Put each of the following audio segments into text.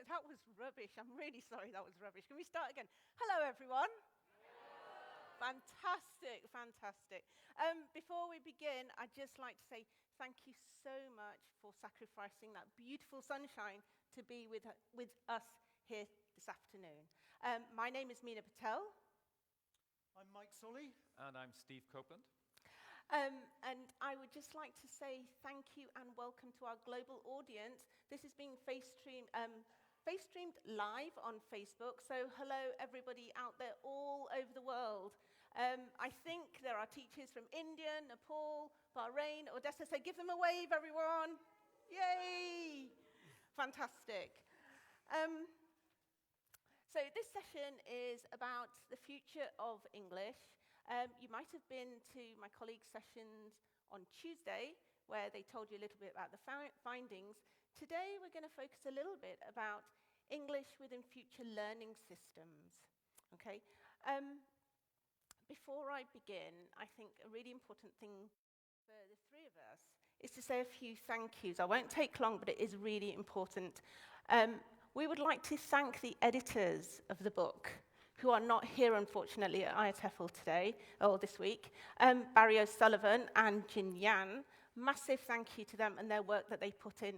that was rubbish. I'm really sorry that was rubbish. Can we start again? Hello, everyone. Fantastic, fantastic. Before we begin, I'd just like to say thank you so much for sacrificing that beautiful sunshine to be with us here this afternoon. My name is Mina Patel. I'm Mike Solly. And I'm Steve Copland. And I would just like to say thank you and welcome to our global audience. This is being face-streamed live on Facebook. So hello, everybody out there all over the world. I think there are teachers from India, Nepal, Bahrain, Odessa. So give them a wave, everyone. Yay! Fantastic. So this session is about the future of English. You might have been to my colleagues' sessions on Tuesday, where they told you a little bit about the findings. Today, we're going to focus a little bit about English within future learning systems. Okay. Before I begin, I think a really important thing for the three of us is to say a few thank yous. I won't take long, but it is really important. We would like to thank the editors of the book, who are not here, unfortunately, at IATEFL today, or this week, Barry O'Sullivan and Jin Yan. Massive thank you to them and their work that they put in.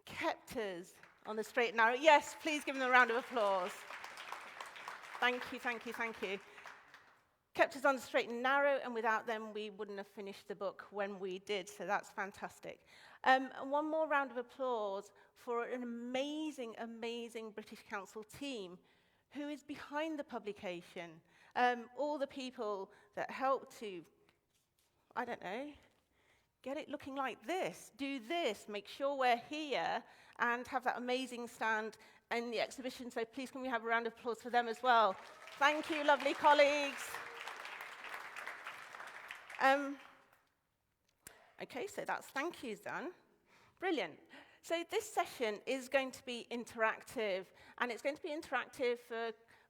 Kept us on the straight and narrow. Yes, please give them a round of applause. Thank you, thank you, thank you. Kept us on the straight and narrow, and without them, we wouldn't have finished the book when we did, so that's fantastic. And one more round of applause for an amazing, amazing British Council team who is behind the publication. All the people that help to, I don't know, get it looking like this, do this, make sure we're here, and have that amazing stand in the exhibition. So please can we have a round of applause for them as well. Thank you, lovely colleagues. Okay, so that's thank yous done. Brilliant. So this session is going to be interactive, and it's going to be interactive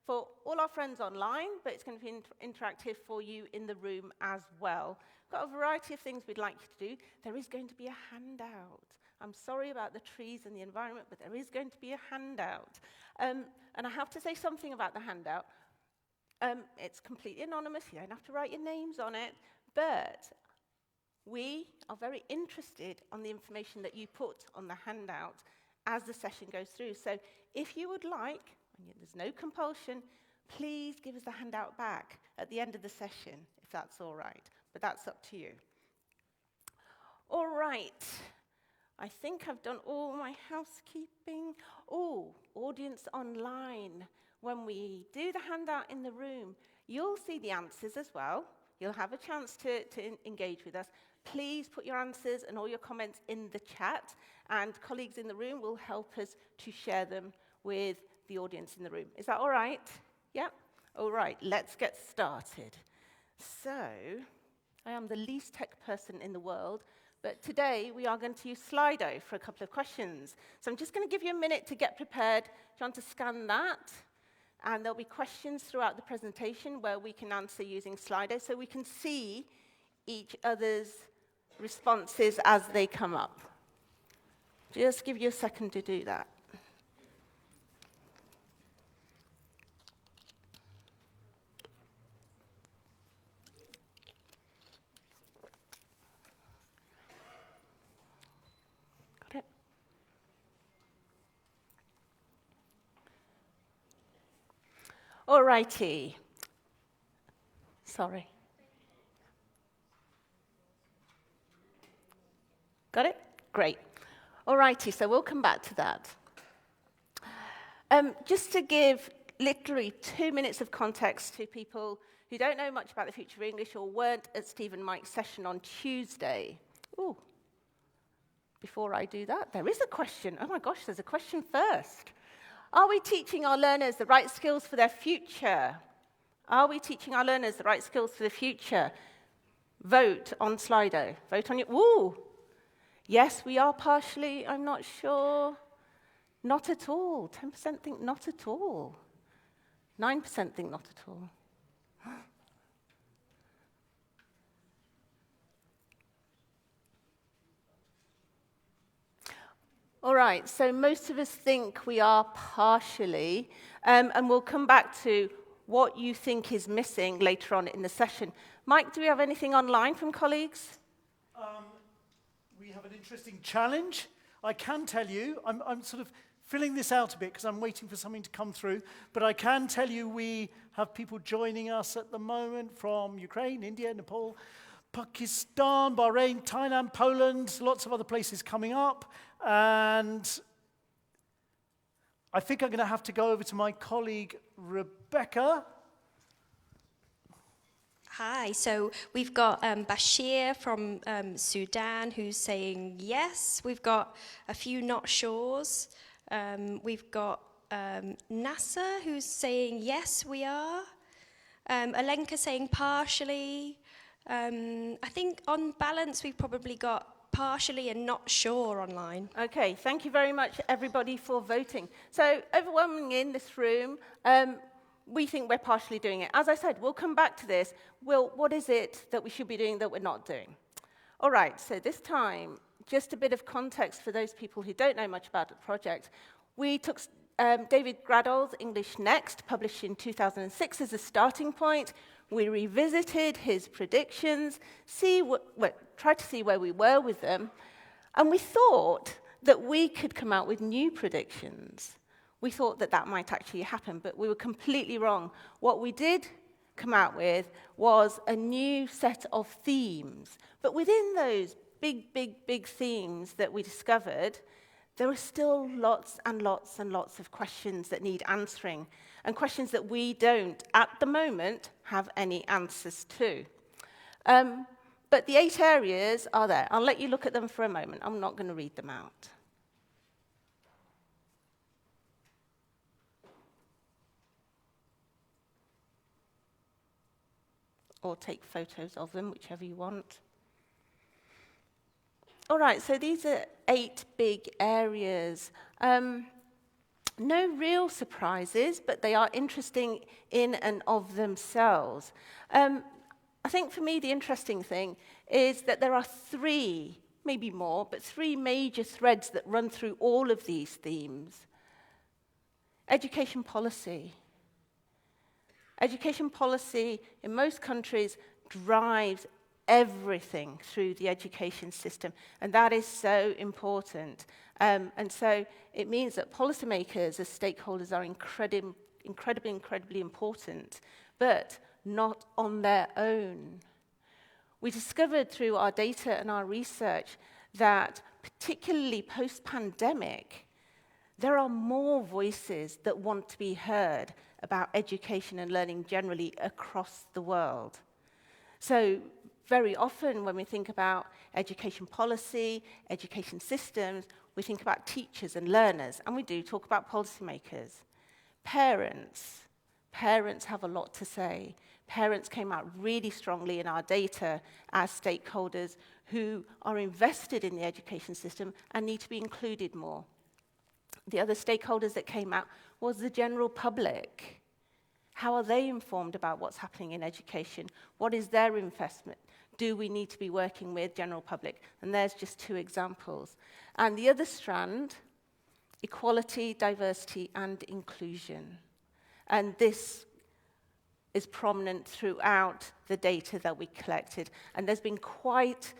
for all our friends online, but it's going to be interactive for you in the room as well. We've got a variety of things we'd like you to do. There is going to be a handout. I'm sorry about the trees and the environment, but there is going to be a handout. And I have to say something about the handout. It's completely anonymous. You don't have to write your names on it, but we are very interested on the information that you put on the handout as the session goes through. So if you would like, and there's no compulsion, please give us the handout back at the end of the session, if that's all right. But that's up to you. All right. I think I've done all my housekeeping. Oh, audience online. When we do the handout in the room, you'll see the answers as well. You'll have a chance to engage with us. Please put your answers and all your comments in the chat, and colleagues in the room will help us to share them with the audience in the room. Is that all right? Yeah? All right, let's get started. So, I am the least tech person in the world, but today we are going to use Slido for a couple of questions. So I'm just going to give you a minute to get prepared. Do you want to scan that? And there'll be questions throughout the presentation where we can answer using Slido so we can see each other's responses as they come up. Just give you a second to do that. Got it? All righty. Sorry. Got it? Great. All righty, so we'll come back to that. Just to give literally 2 minutes of context to people who don't know much about the future of English or weren't at Steve and Mike's session on Tuesday. Ooh. Before I do that, there is a question. Oh my gosh, there's a question first. Are we teaching our learners the right skills for their future? Are we teaching our learners the right skills for the future? Vote on Slido. Vote on your... Ooh. Yes, we are partially, I'm not sure. Not at all. 10% think not at all. 9% think not at all. All right, so most of us think we are partially, and we'll come back to what you think is missing later on in the session. Mike, do we have anything online from colleagues? We have an interesting challenge. I can tell you, I'm sort of filling this out a bit because I'm waiting for something to come through, but I can tell you we have people joining us at the moment from Ukraine, India, Nepal, Pakistan, Bahrain, Thailand, Poland, lots of other places coming up. And I think I'm going to have to go over to my colleague, Rebecca. Hi, so we've got Bashir from Sudan who's saying yes. We've got a few not sures. We've got Nasser who's saying yes, we are. Alenka saying partially. I think on balance we've probably got partially and not sure online. Okay, thank you very much, everybody, for voting. So, overwhelmingly in this room, we think we're partially doing it. As I said, we'll come back to this. What is it that we should be doing that we're not doing? All right, so this time, just a bit of context for those people who don't know much about the project. We took David Gradol's English Next, published in 2006, as a starting point. We revisited his predictions, tried to see where we were with them, and we thought that we could come out with new predictions. We thought that that might actually happen, but we were completely wrong. What we did come out with was a new set of themes. But within those big themes that we discovered, there are still lots and lots and lots of questions that need answering, and questions that we don't, at the moment, have any answers to. But the 8 areas are there. I'll let you look at them for a moment. I'm not going to read them out. Or take photos of them, whichever you want. All right, so these are 8 big areas. No real surprises, but they are interesting in and of themselves. I think for me the interesting thing is that there are 3, maybe more, but 3 major threads that run through all of these themes. Education policy. Education policy in most countries drives everything through the education system, and that is so important. And so it means that policymakers as stakeholders are incredibly important, but not on their own. We discovered through our data and our research that, particularly post-pandemic, there are more voices that want to be heard about education and learning generally across the world. So very often when we think about education policy, education systems, we think about teachers and learners, and we do talk about policymakers. Parents have a lot to say. Parents came out really strongly in our data as stakeholders who are invested in the education system and need to be included more. The other stakeholders that came out was the general public. How are they informed about what's happening in education? What is their investment? Do we need to be working with general public? And there's just 2 examples. And the other strand, equality, diversity, and inclusion. And this is prominent throughout the data that we collected. And there's been quite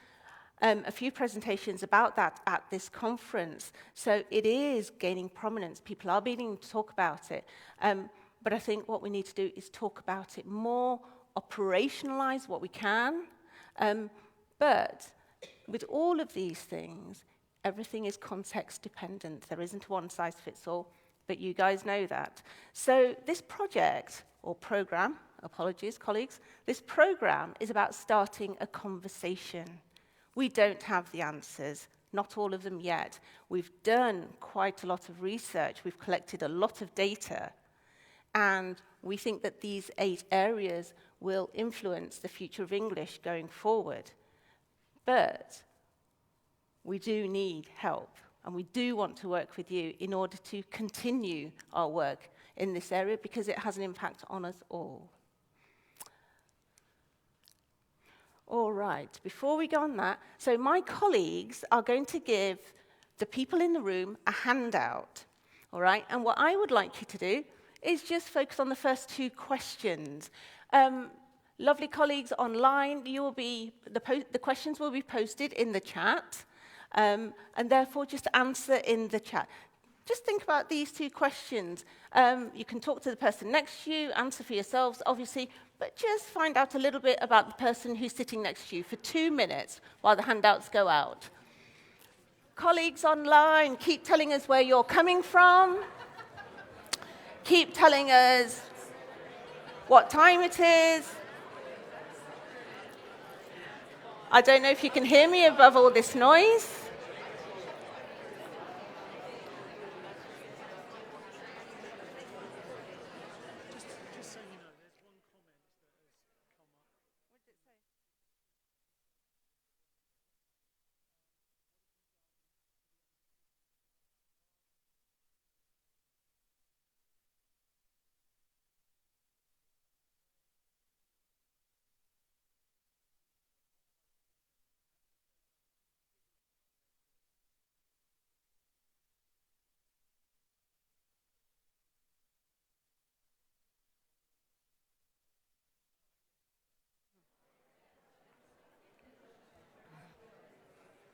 a few presentations about that at this conference. So it is gaining prominence. People are beginning to talk about it. But I think what we need to do is talk about it more, operationalize what we can. But with all of these things, everything is context dependent. There isn't one size fits all, but you guys know that. So this project, or program, apologies, colleagues, this program is about starting a conversation. We don't have the answers, not all of them yet. We've done quite a lot of research. We've collected a lot of data. And we think that these 8 areas will influence the future of English going forward. But we do need help, and we do want to work with you in order to continue our work in this area because it has an impact on us all. All right, before we go on that, so my colleagues are going to give the people in the room a handout, all right? And what I would like you to do is just focus on the first 2 questions. Lovely colleagues online, the questions will be posted in the chat, and therefore just answer in the chat. Just think about these 2 questions. You can talk to the person next to you, answer for yourselves, obviously, but just find out a little bit about the person who's sitting next to you for 2 minutes while the handouts go out. Colleagues online, keep telling us where you're coming from. Keep telling us what time it is. I don't know if you can hear me above all this noise. Just so you know, there's one comment that has come up.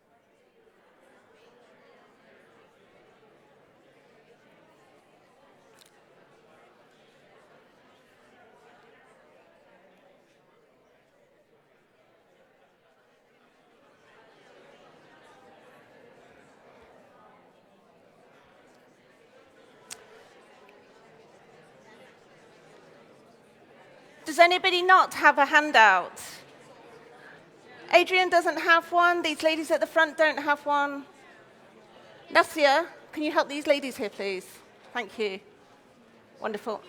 What did it say? Does anybody not have a handout? Adrian doesn't have one. These ladies at the front don't have one. Nasia, can you help these ladies here, please? Thank you. Wonderful.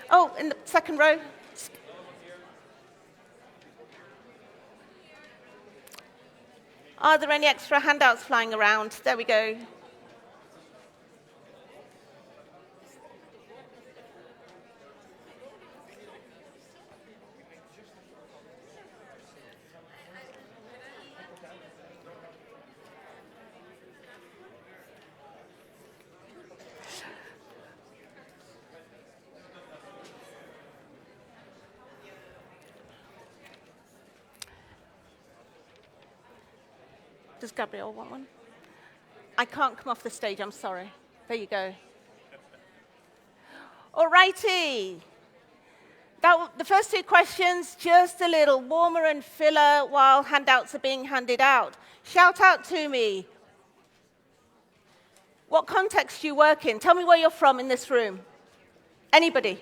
Oh, in the second row. Are there any extra handouts flying around? There we go. Does Gabrielle want one? I can't come off the stage, I'm sorry. There you go. All righty. The first 2 questions, just a little warmer and filler while handouts are being handed out. Shout out to me. What context do you work in? Tell me where you're from in this room. Anybody?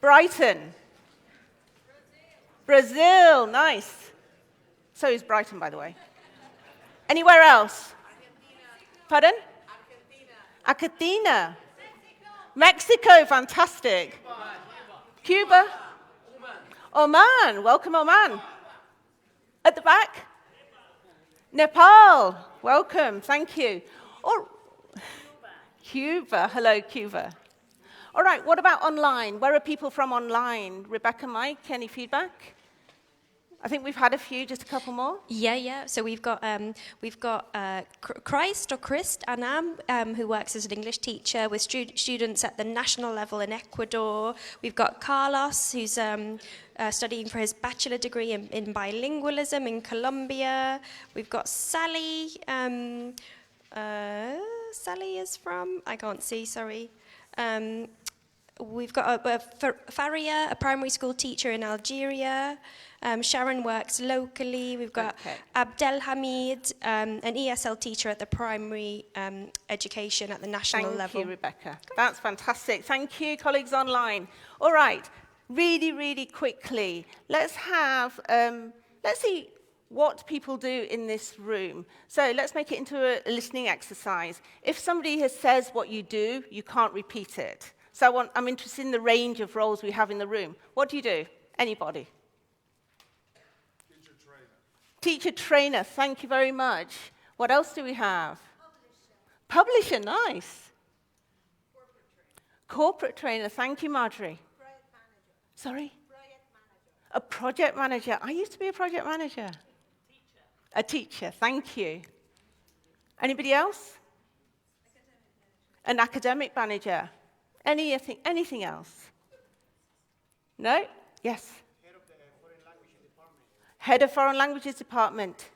Brighton. Brazil, nice. So is Brighton, by the way. Anywhere else? Pardon? Argentina. Mexico, fantastic. Cuba. Oman, welcome Oman. At the back? Nepal, welcome, thank you. Cuba, hello Cuba. All right, what about online? Where are people from online? Rebecca, Mike, any feedback? I think we've had a few, just a couple more. Yeah. So we've got Christ Anam, who works as an English teacher with students at the national level in Ecuador. We've got Carlos, who's studying for his bachelor degree in bilingualism in Colombia. We've got Sally. Sally is from, I can't see, sorry. We've got Faria, a primary school teacher in Algeria. Sharon works locally. We've got Abdelhamid, an ESL teacher at the primary education at the national level. Thank you, Rebecca. That's fantastic. Thank you, colleagues online. All right, really quickly, let's see what people do in this room. So let's make it into a listening exercise. If somebody says what you do, you can't repeat it. So I'm interested in the range of roles we have in the room. What do you do? Anybody? Teacher trainer. Teacher trainer, thank you very much. What else do we have? Publisher, nice. Corporate trainer, thank you, Marjorie. Project manager. Sorry? Project manager. A project manager. I used to be a project manager. Teacher. A teacher, thank you. Anybody else? An academic manager. Anything else? No? Yes? Head of Foreign Languages Department.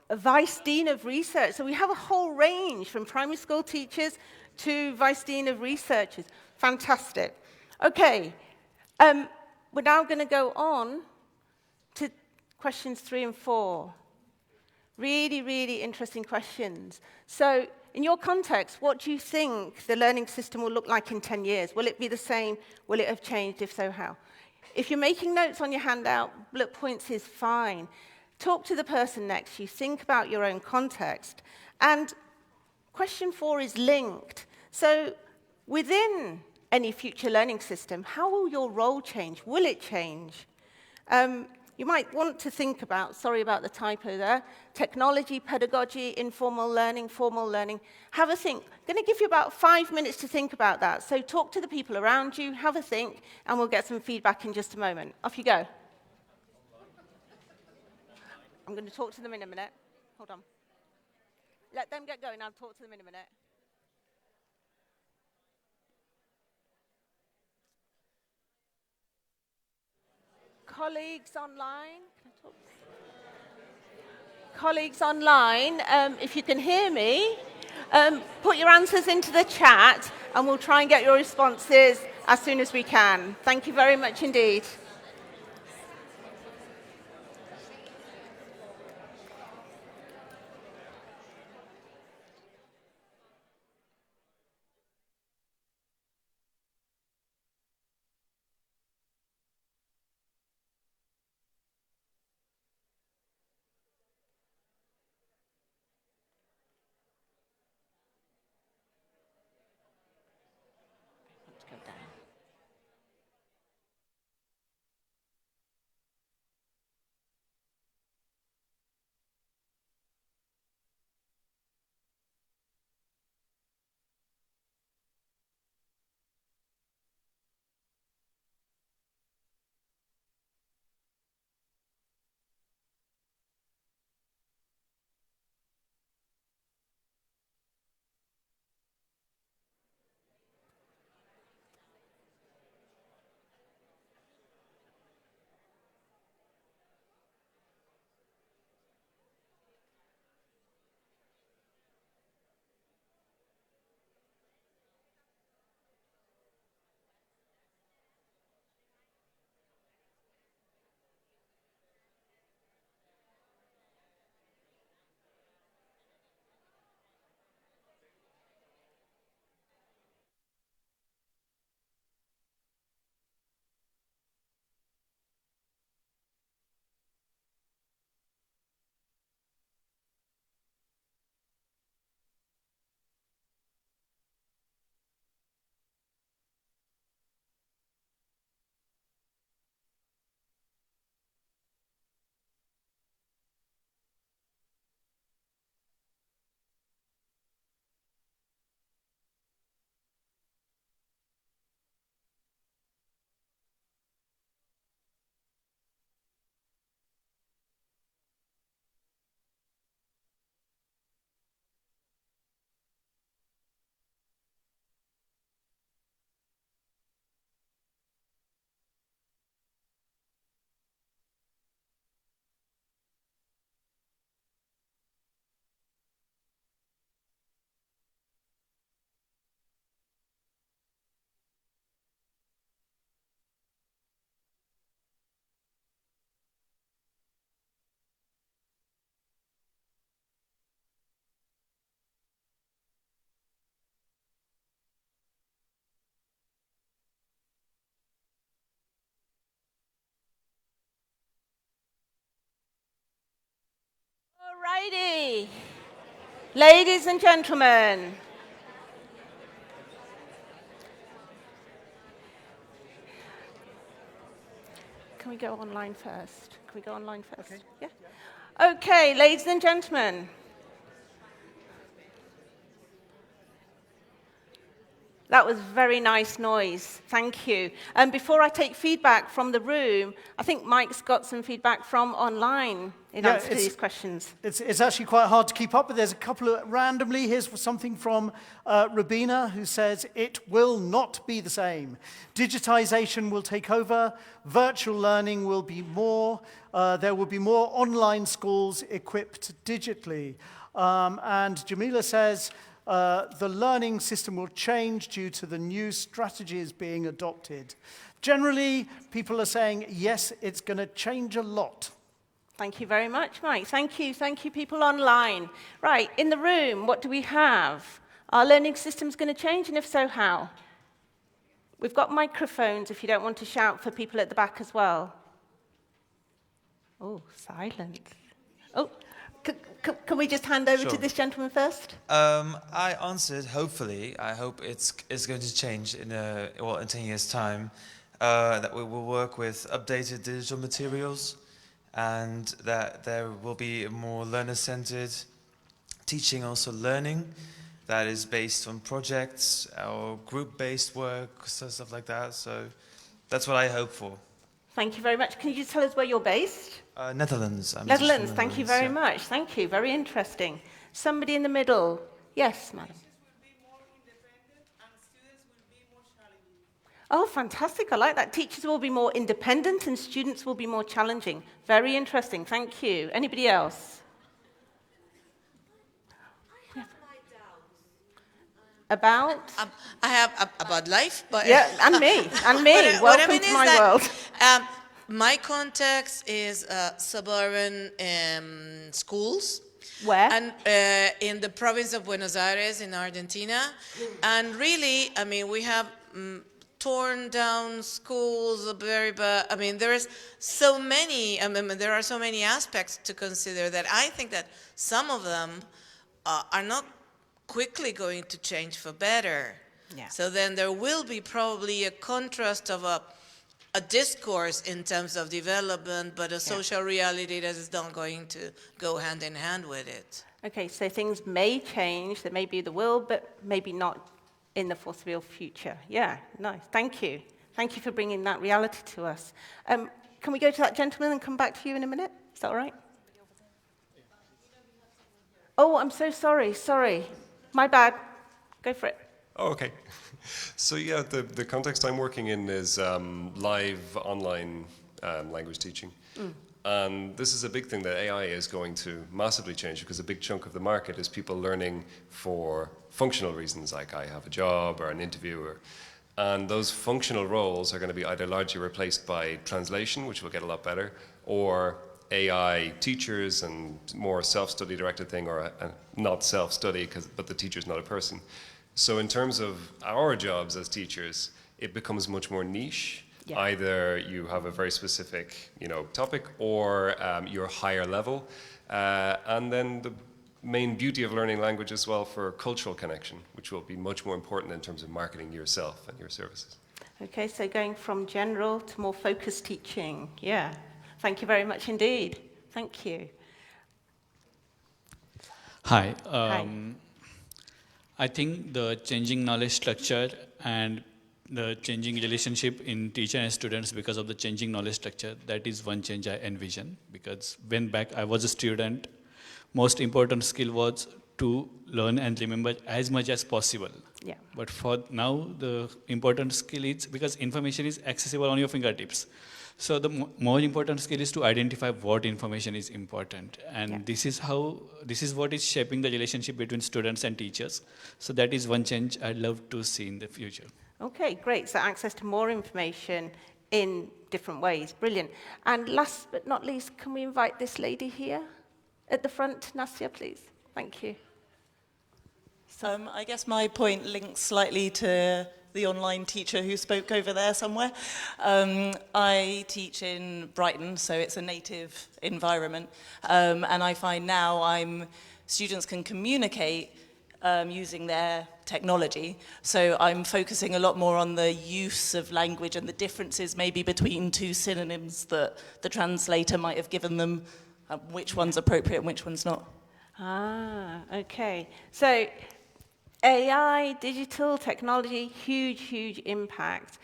A Vice Dean of Research. So we have a whole range from primary school teachers to Vice Dean of Researchers. Fantastic. Okay, we're now going to go on to questions 3 and 4. Really, really interesting questions. So in your context, what do you think the learning system will look like in 10 years? Will it be the same? Will it have changed? If so, how? If you're making notes on your handout, bullet points is fine. Talk to the person next to you. Think about your own context. And question 4 is linked. So within any future learning system, how will your role change? Will it change? You might want to think about, sorry about the typo there, technology, pedagogy, informal learning, formal learning. Have a think. I'm going to give you about 5 minutes to think about that. So talk to the people around you, have a think, and we'll get some feedback in just a moment. Off you go. I'm going to talk to them in a minute. Hold on. Let them get going. I'll talk to them in a minute. Colleagues online. Colleagues online, if you can hear me, put your answers into the chat and we'll try and get your responses as soon as we can. Thank you very much indeed. Let's go down. Alrighty. Ladies and gentlemen. Can we go online first? Can we go online first? Okay. Yeah. Okay, ladies and gentlemen. That was very nice noise. Thank you. And before I take feedback from the room, I think Mike's got some feedback from online in answer to these questions. It's actually quite hard to keep up, but there's a couple of randomly. Here's something from Rabina, who says, it will not be the same. Digitization will take over. Virtual learning will be more. There will be more online schools equipped digitally. And Jamila says, the learning system will change due to the new strategies being adopted. Generally, people are saying, yes, it's going to change a lot. Thank you very much, Mike. Thank you, people online. Right, in the room, what do we have? Our learning system's going to change, and if so, how? We've got microphones if you don't want to shout for people at the back as well. Oh, silence. Oh, can we just hand over to this gentleman first? I answered, hopefully. I hope it's going to change in 10 years' time. That we will work with updated digital materials, and that there will be a more learner-centered teaching, also learning, that is based on projects or group-based work, stuff like that. So that's what I hope for. Thank you very much. Can you just tell us where you're based? Netherlands. Netherlands, thank you very much. Thank you, very interesting. Somebody in the middle. Yes, madam. Oh, fantastic. I like that. Teachers will be more independent and students will be more challenging. Very interesting. Thank you. Anybody else? I have my doubts. About? I have about life, but Yeah, and me. And me. What I Welcome mean to is my that, world. my context is suburban schools. Where? And in the province of Buenos Aires in Argentina. And really, I mean, we have torn down schools, very bad. I mean, there are so many aspects to consider that I think that some of them are not quickly going to change for better. Yeah. So then there will be probably a contrast of a discourse in terms of development, but a social reality that is not going to go hand in hand with it. Okay, so things may change. There may be the will, but maybe not in the foreseeable future. Yeah, nice. Thank you. Thank you for bringing that reality to us. Can we go to that gentleman and come back to you in a minute? Is that all right? Oh, I'm so sorry. Sorry. My bad. Go for it. Oh, okay. So yeah, the context I'm working in is live online language teaching. And this is a big thing that AI is going to massively change, because a big chunk of the market is people learning for functional reasons, like I have a job or an interview. And those functional roles are going to be either largely replaced by translation, which will get a lot better, or AI teachers and more self-study directed thing, or not self-study, but the teacher's not a person. So in terms of our jobs as teachers, it becomes much more niche. Yeah. Either you have a very specific, topic, or you're higher level. And then the main beauty of learning language as well for cultural connection, which will be much more important in terms of marketing yourself and your services. Okay, so going from general to more focused teaching. Yeah. Thank you very much indeed. Thank you. Hi. Hi. I think the changing knowledge structure and the changing relationship in teacher and students because of the changing knowledge structure, that is one change I envision. Because when back I was a student, most important skill was to learn and remember as much as possible. Yeah. But for now, the important skill is, because information is accessible on your fingertips. So the more important skill is to identify what information is important. And this is what is shaping the relationship between students and teachers. So that is one change I'd love to see in the future. Okay, great. So access to more information in different ways. Brilliant. And last but not least, can we invite this lady here at the front, Nastia, please? Thank you. I guess my point links slightly to the online teacher who spoke over there somewhere. I teach in Brighton, so it's a native environment. And I find now students can communicate using their technology. So I'm focusing a lot more on the use of language and the differences maybe between two synonyms that the translator might have given them, which one's appropriate and which one's not. Ah, okay. So AI, digital technology, huge impact.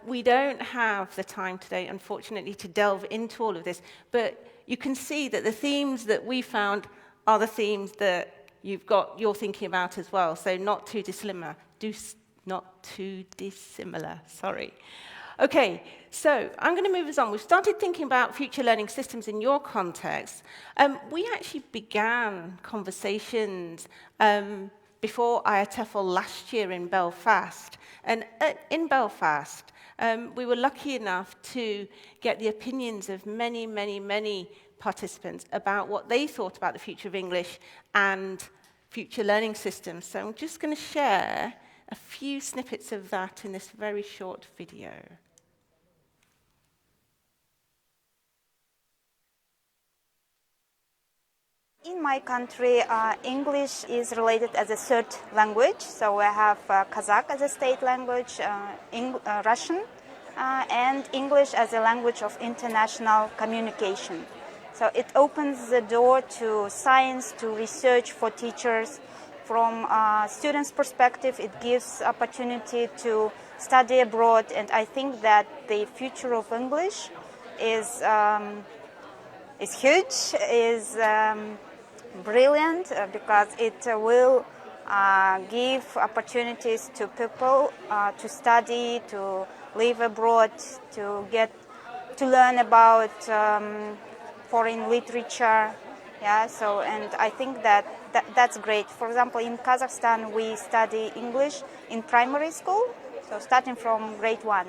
We don't have the time today, unfortunately, to delve into all of this, but you can see that the themes that we found are the themes that you're thinking about as well, so not too dissimilar. Not too dissimilar, sorry. Okay, so I'm going to move us on. We've started thinking about future learning systems in your context. We actually began conversations before IATEFL last year in Belfast. And in Belfast, we were lucky enough to get the opinions of many participants about what they thought about the future of English and future learning systems. So I'm just going to share a few snippets of that in this very short video. In my country, English is related as a third language. So we have Kazakh as a state language, Russian, and English as a language of international communication. So it opens the door to science, to research for teachers. From students' perspective, it gives opportunity to study abroad, and I think that the future of English is huge, is brilliant, because it will give opportunities to people to study, to live abroad, to learn about foreign literature. Yeah, so, and I think that's great. For example, in Kazakhstan, we study English in primary school, so starting from grade 1.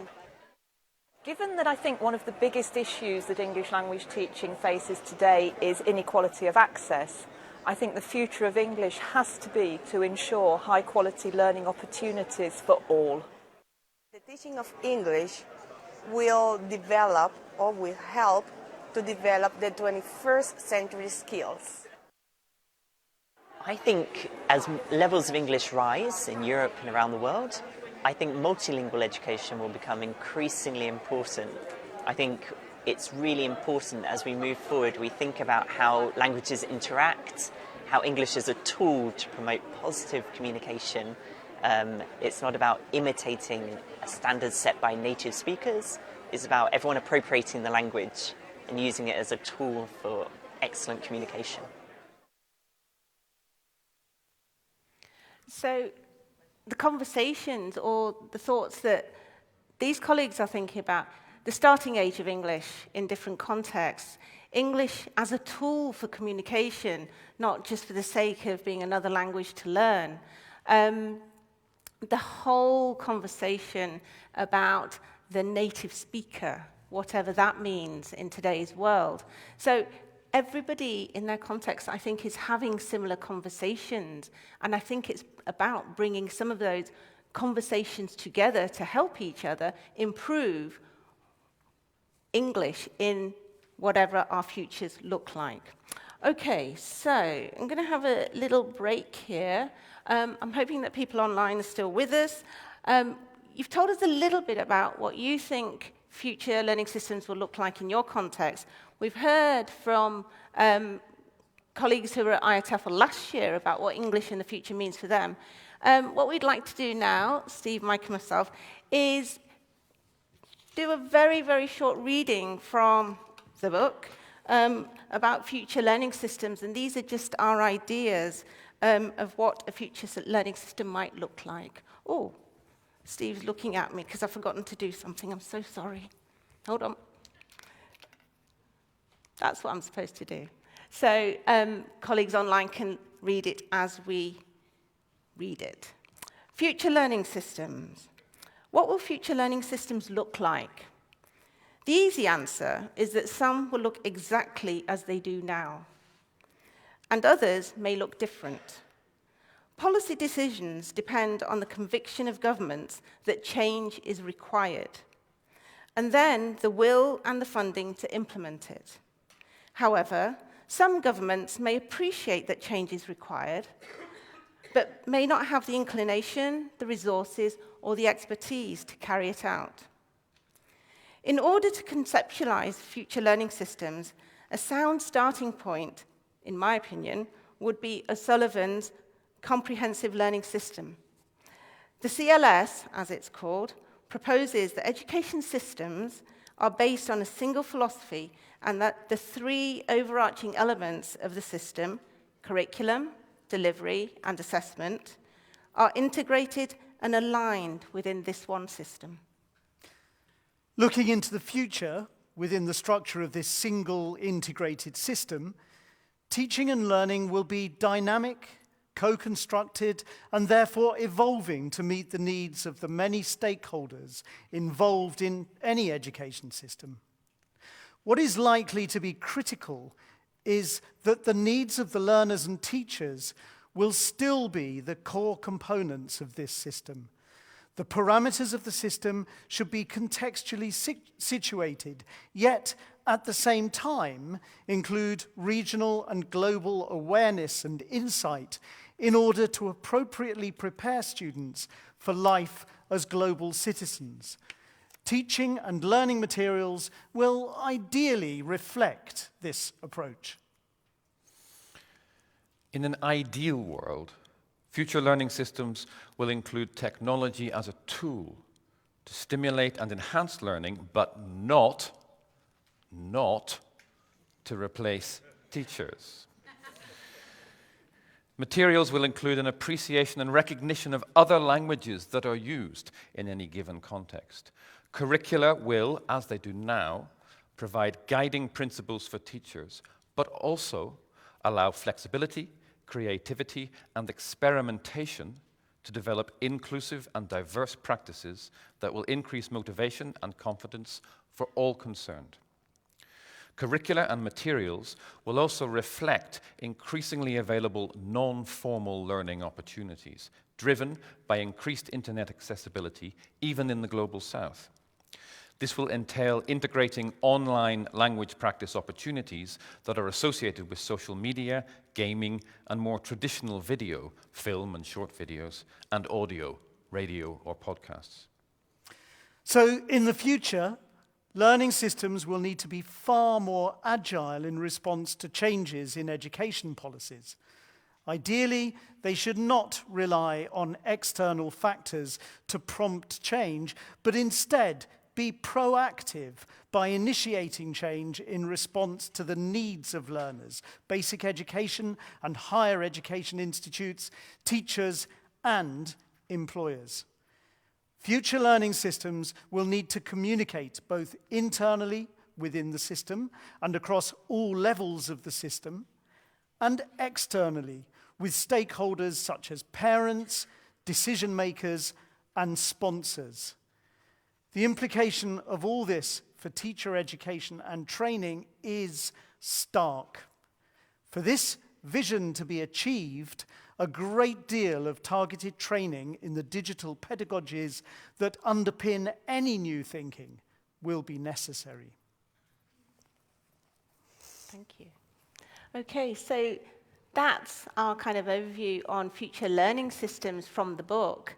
Given that I think one of the biggest issues that English language teaching faces today is inequality of access, I think the future of English has to be to ensure high-quality learning opportunities for all. The teaching of English will develop or will help to develop the 21st century skills. I think as levels of English rise in Europe and around the world, I think multilingual education will become increasingly important. I think it's really important as we move forward, we think about how languages interact, how English is a tool to promote positive communication. It's not about imitating a standard set by native speakers. It's about everyone appropriating the language and using it as a tool for excellent communication. So the conversations or the thoughts that these colleagues are thinking about, the starting age of English in different contexts, English as a tool for communication, not just for the sake of being another language to learn. The whole conversation about the native speaker, whatever that means in today's world. So everybody in their context, I think, is having similar conversations. And I think it's about bringing some of those conversations together to help each other improve English in whatever our futures look like. Okay, so I'm going to have a little break here. I'm hoping that people online are still with us. You've told us a little bit about what you think future learning systems will look like in your context. We've heard from colleagues who were at IATEFL last year about what English in the future means for them. What we'd like to do now, Steve, Mike, and myself, is do a very short reading from the book about future learning systems, and these are just our ideas of what a future learning system might look like. Oh, Steve's looking at me because I've forgotten to do something. I'm so sorry. Hold on. That's what I'm supposed to do. So colleagues online can read it as we read it. Future learning systems. What will future learning systems look like? The easy answer is that some will look exactly as they do now, and others may look different. Policy decisions depend on the conviction of governments that change is required, and then the will and the funding to implement it. However, some governments may appreciate that change is required, but may not have the inclination, the resources, or the expertise to carry it out. In order to conceptualize future learning systems, a sound starting point, in my opinion, would be O'Sullivan's comprehensive learning system. The CLS, as it's called, proposes that education systems are based on a single philosophy and that the three overarching elements of the system, curriculum, delivery, and assessment, are integrated and aligned within this one system. Looking into the future, within the structure of this single integrated system, teaching and learning will be dynamic, co-constructed, and therefore evolving to meet the needs of the many stakeholders involved in any education system. What is likely to be critical is that the needs of the learners and teachers will still be the core components of this system. The parameters of the system should be contextually situated, yet at the same time include regional and global awareness and insight in order to appropriately prepare students for life as global citizens. Teaching and learning materials will ideally reflect this approach. In an ideal world, future learning systems will include technology as a tool to stimulate and enhance learning, but not to replace teachers. Materials will include an appreciation and recognition of other languages that are used in any given context. Curricula will, as they do now, provide guiding principles for teachers, but also allow flexibility, creativity, and experimentation to develop inclusive and diverse practices that will increase motivation and confidence for all concerned. Curricula and materials will also reflect increasingly available non-formal learning opportunities, driven by increased internet accessibility, even in the global south. This will entail integrating online language practice opportunities that are associated with social media, gaming, and more traditional video, film and short videos, and audio, radio, or podcasts. So in the future, learning systems will need to be far more agile in response to changes in education policies. Ideally, they should not rely on external factors to prompt change, but instead be proactive by initiating change in response to the needs of learners, basic education and higher education institutes, teachers, and employers. Future learning systems will need to communicate both internally within the system and across all levels of the system, and externally with stakeholders such as parents, decision makers, and sponsors. The implication of all this for teacher education and training is stark. For this vision to be achieved, a great deal of targeted training in the digital pedagogies that underpin any new thinking will be necessary. Thank you. Okay, so that's our kind of overview on future learning systems from the book.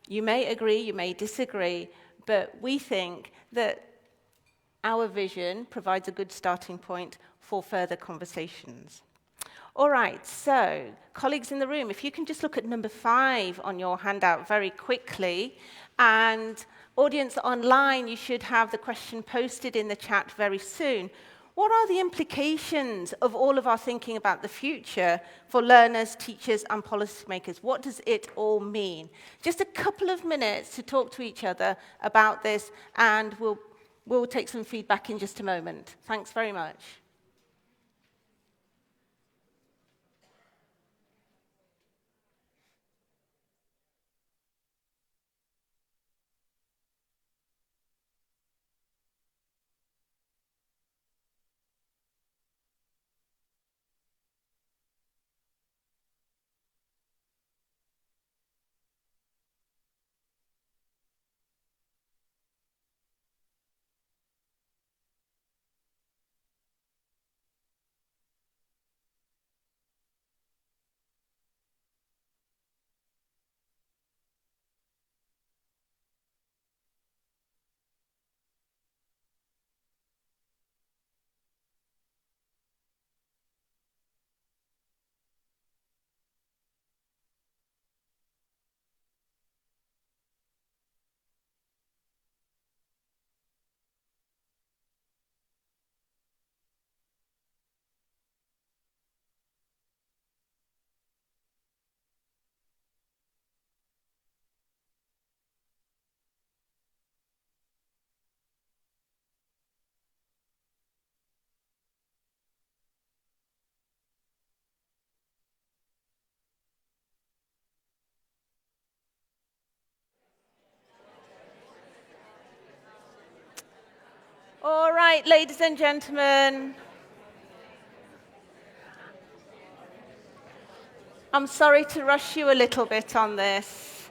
You may agree, you may disagree, but we think that our vision provides a good starting point for further conversations. All right, so colleagues in the room, if you can just look at number 5 on your handout very quickly, and audience online, you should have the question posted in the chat very soon. What are the implications of all of our thinking about the future for learners, teachers, and policymakers? What does it all mean? Just a couple of minutes to talk to each other about this, and we'll take some feedback in just a moment. Thanks very much. All right, ladies and gentlemen. I'm sorry to rush you a little bit on this.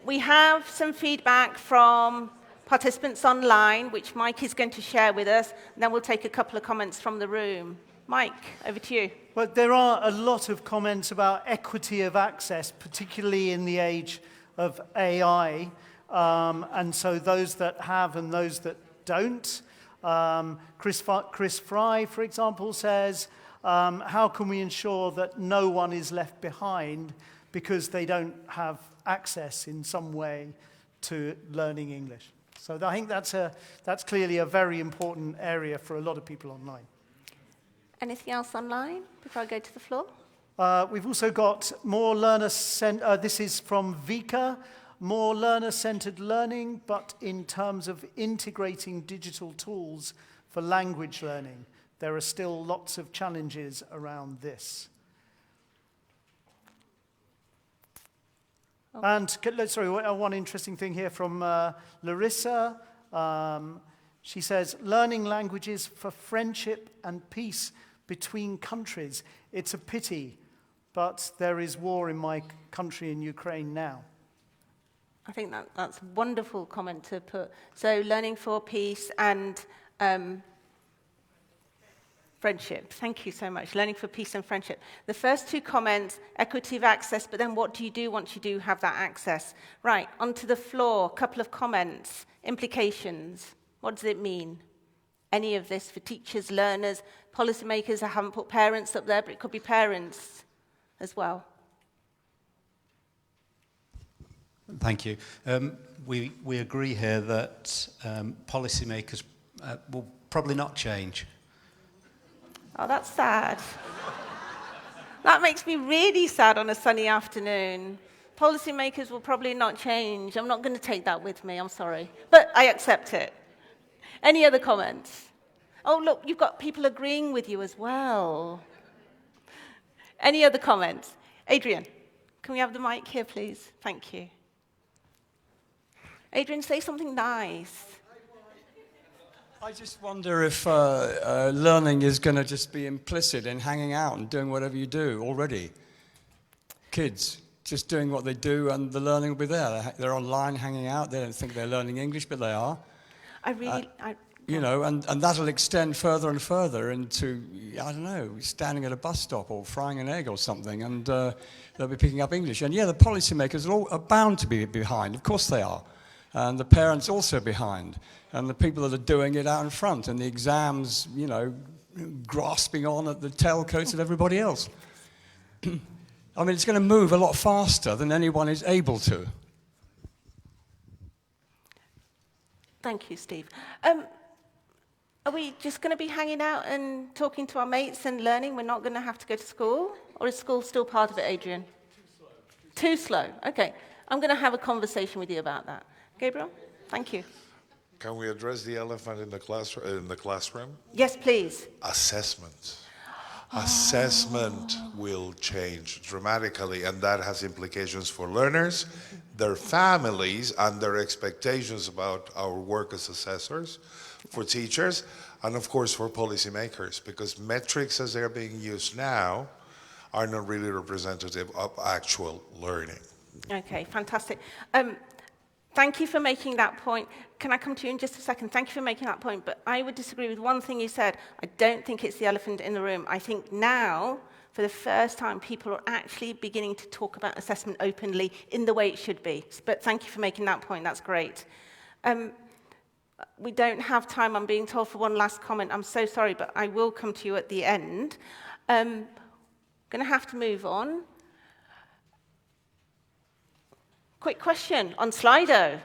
We have some feedback from participants online, which Mike is going to share with us, and then we'll take a couple of comments from the room. Mike, over to you. Well, there are a lot of comments about equity of access, particularly in the age of AI, and so those that have and those that don't. Chris Fry, for example, says, how can we ensure that no one is left behind because they don't have access in some way to learning English? So I think that's clearly a very important area for a lot of people online. Anything else online before I go to the floor? We've also got more this is from Vika, more learner-centered learning, but in terms of integrating digital tools for language learning. There are still lots of challenges around this. Okay. And, sorry, one interesting thing here from Larissa. She says, learning languages for friendship and peace between countries. It's a pity, but there is war in my country in Ukraine now. I think that's a wonderful comment to put. So learning for peace and friendship. Thank you so much. Learning for peace and friendship. The first two comments, equity of access, but then what do you do once you do have that access? Right, onto the floor, a couple of comments, implications. What does it mean? Any of this for teachers, learners, policymakers? I haven't put parents up there, but it could be parents as well. Thank you. We agree here that policymakers will probably not change. Oh, that's sad. That makes me really sad on a sunny afternoon. Policymakers will probably not change. I'm not going to take that with me, I'm sorry. But I accept it. Any other comments? Oh, look, you've got people agreeing with you as well. Any other comments? Adrian, can we have the mic here, please? Thank you. Adrian, say something nice. I just wonder if learning is going to just be implicit in hanging out and doing whatever you do already. Kids just doing what they do and the learning will be there. They're online hanging out. They don't think they're learning English, but they are. You know, and that'll extend further and further into, I don't know, standing at a bus stop or frying an egg or something, and they'll be picking up English. And yeah, the policymakers are bound to be behind. Of course they are. And the parents also behind. And the people that are doing it out in front. And the exams, you know, grasping on at the tailcoats of everybody else. I mean, it's going to move a lot faster than anyone is able to. Thank you, Steve. Are we just going to be hanging out and talking to our mates and learning? We're not going to have to go to school? Or is school still part of it, Adrian? Too slow. Okay. I'm going to have a conversation with you about that. Gabriel, thank you. Can we address the elephant in the classroom? Yes, please. Assessment. Assessment will change dramatically, and that has implications for learners, their families, and their expectations about our work as assessors, for teachers, and of course for policymakers, because metrics as they're being used now are not really representative of actual learning. Okay, fantastic. Thank you for making that point. Can I come to you in just a second? Thank you for making that point, but I would disagree with one thing you said. I don't think it's the elephant in the room. I think now, for the first time, people are actually beginning to talk about assessment openly in the way it should be. But thank you for making that point. That's great. We don't have time. I'm being told for one last comment. I'm so sorry, but I will come to you at the end. Going to have to move on. Quick question on Slido.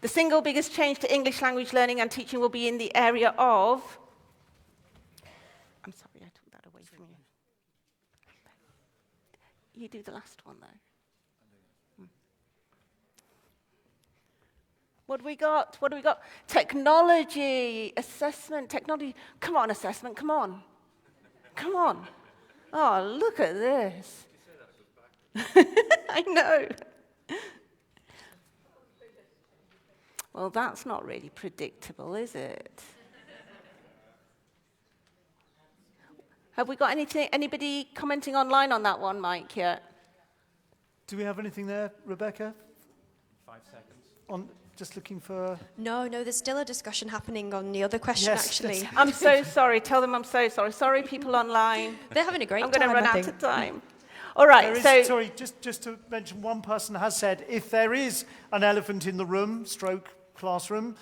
The single biggest change to English language learning and teaching will be in the area of... I'm sorry, I took that away from you. You do the last one, though. What do we got? What do we got? Technology, assessment, technology. Come on, assessment, come on. Come on. Oh, look at this. I know. Well, that's not really predictable, is it? Have we got anybody commenting online on that one, Mike, yet? Do we have anything there, Rebecca? 5 seconds. On just looking for... No, there's still a discussion happening on the other question, actually. I'm so sorry. Tell them I'm so sorry. Sorry, people online. They're having a great time, I'm going to run I out think. of time. All right, Sorry, just to mention, one person has said, if there is an elephant in the room, stroke classroom,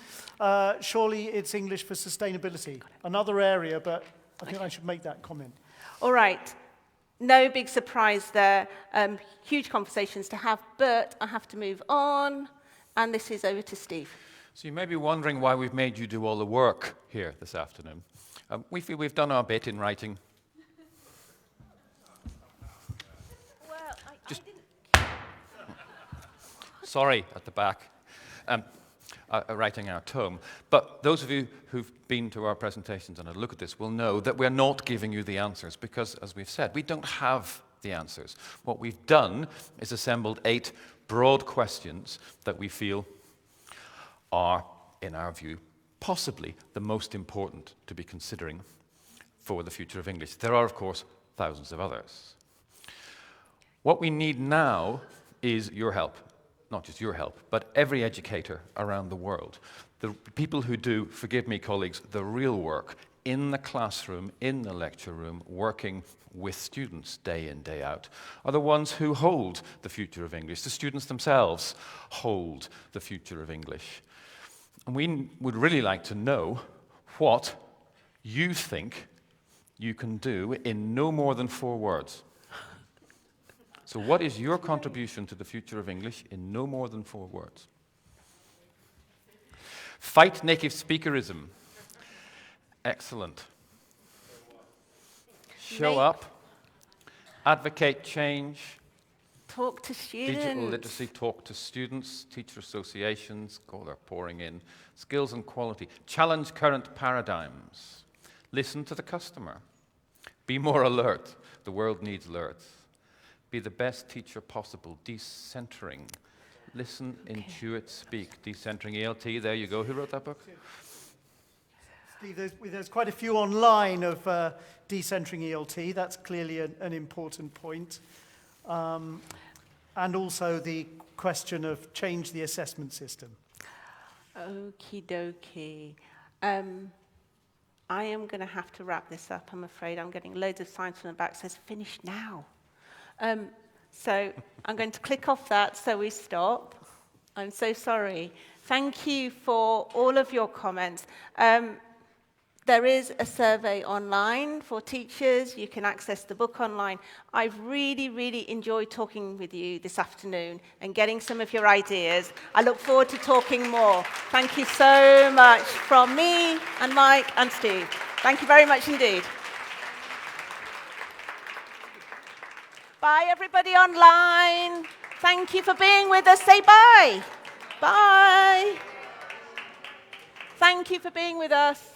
surely it's English for sustainability. Another area, but I think I should make that comment. All right. No big surprise there. Huge conversations to have, but I have to move on. And this is over to Steve. So you may be wondering why we've made you do all the work here this afternoon. We feel we've done our bit in writing. Well, I didn't... Sorry, at the back. Writing our tome. But those of you who've been to our presentations and had a look at this will know that we're not giving you the answers because, as we've said, we don't have the answers. What we've done is assembled 8 broad questions that we feel are, in our view, possibly the most important to be considering for the future of English. There are, of course, thousands of others. What we need now is your help. Not just your help, but every educator around the world. The people who do, forgive me colleagues, the real work in the classroom, in the lecture room, working with students day in, day out, are the ones who hold the future of English. The students themselves hold the future of English. And we would really like to know what you think you can do in no more than 4 words. So what is your contribution to the future of English in no more than 4 words? Fight native speakerism. Excellent. Show up. Advocate change. Talk to students. Digital literacy, talk to students. Teacher associations, they're pouring in. Skills and quality. Challenge current paradigms. Listen to the customer. Be more alert. The world needs alerts. Be the best teacher possible. Decentering. Listen, intuit, speak. Decentering ELT. There you go. Who wrote that book? Steve, there's quite a few online of decentering ELT. That's clearly an important point. And also the question of change the assessment system. Okie dokie. I am going to have to wrap this up, I'm afraid. I'm getting loads of signs from the back that says, finish now. So I'm going to click off that so we stop. I'm so sorry. Thank you for all of your comments. There is a survey online for teachers. You can access the book online. I've really, really enjoyed talking with you this afternoon and getting some of your ideas. I look forward to talking more. Thank you so much from me and Mike and Steve. Thank you very much indeed. Bye, everybody online. Thank you for being with us. Say bye. Bye. Thank you for being with us.